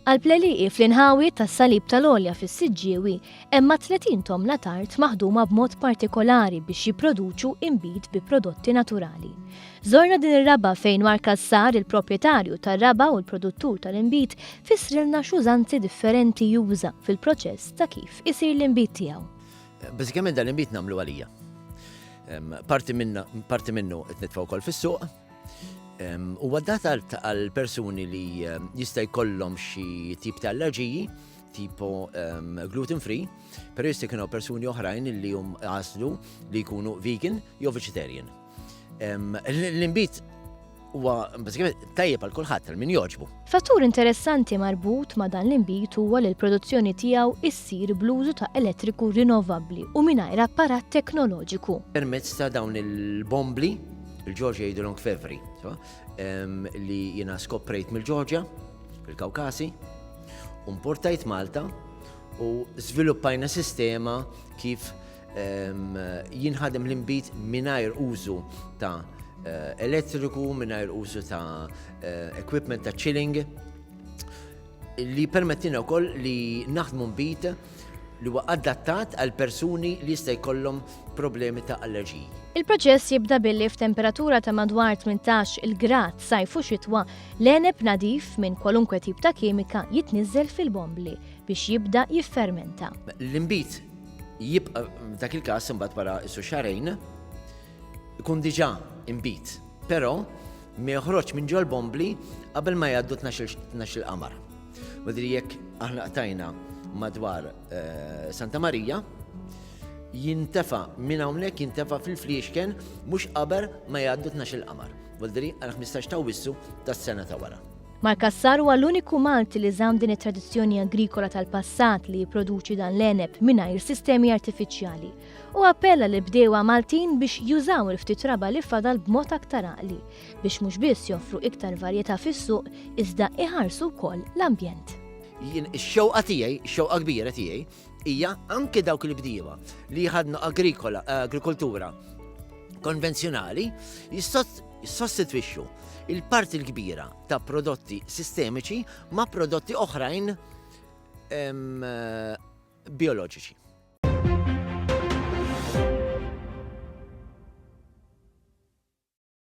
Għal-pleliqi fl-inħawi tas-salib tal-olja fis-Siġġiewi hemm 30 tomla tart maħduma b'mod partikolari biex jipproduċu imbit bi prodotti naturali. Żorna din ir-raba fejn Markassar, il-proprjetarju tar-raba u l-produttur tal-imbit, fissrilna x'użanzi differenti juża fil-proċess ta' kif isir l-imbit tiegħu. Bażikament dan l-imbit nagħmlu għalija. Parti minnu qed nitfgħu wkoll fis-suq. U għaddat għal persuni li jista' jkollhom xi tip ta' allerġiji, tipo gluten free, però jista' jkunu persuni oħrajn li hum għażlu li jkunu vegan jew vegetarian. L-imbit huwa bażikament tajjeb għal kulħadd għal min jogħġbu. Fattur interessanti marbut ma' dan l-imbit huwa li l-produzzjoni tiegħu issir bl-użu ta' elettriku rinnovabbli u mingħajr apparat teknoloġiku. Permezz ta' dawn il-bombli, il-Ġorġja jgħidulhom kfevri, li jiena skoprejt mill-Ġorġja, fil-Kawkasi, importajt Malta u żviluppajna sistema kif jinħadem l-imbit mingħajr użu ta' elettriku, mingħajr użu ta' equipment ta' chilling, li permettina wkoll li naħdmu imbit li huwa adattat għal persuni li jista' jkollhom problemi ta' allerġiji. Il-proċess jibda billi f'temperatura ta' madwar 18 il-grad sajf u xitwa l-għeneb nadif minn kwalunkwe tip ta' kimika jitniżżel fil-bombli biex jibda jiffermenta. L-imbit jibqa' dak il-każ imbagħad wara xarejn ikun diġà imbit, però ma joħroġ minn ġol bombli qabel ma jgħaddu 12 qamar. Wadri jekk aħna qtajna madwar Santa Marija, jintefa' minn hawnhekk jintefa' fil-Fliexken mhux qabel ma jgħaddu 12 qamar. Wadri għal 15 ta' Awwissu tas-sena ta' wara. Markassar huwa l-uniku Malti li żamm din it-tradizzjoni agrikola tal-passat li jipproduċi dan l-għeneb mingħajr sistemi artifiċjali u appella li bdiewa Maltin biex jużaw il-ftit raba li fadal b'mod aktar għaqli biex mhux biss joffru iktar varjetà fis-suq iżda iħarsu wkoll l-ambjent. Ix-xewqa tiegħi, ix-xewqa kbira tiegħi, hija anke dawk il-bdiewa li ħadnu agrikoltura konvenzjonali jissostitwixxu il-parti l-kbira ta' prodotti sistemiċi ma' prodotti oħrajn bioloġiċi.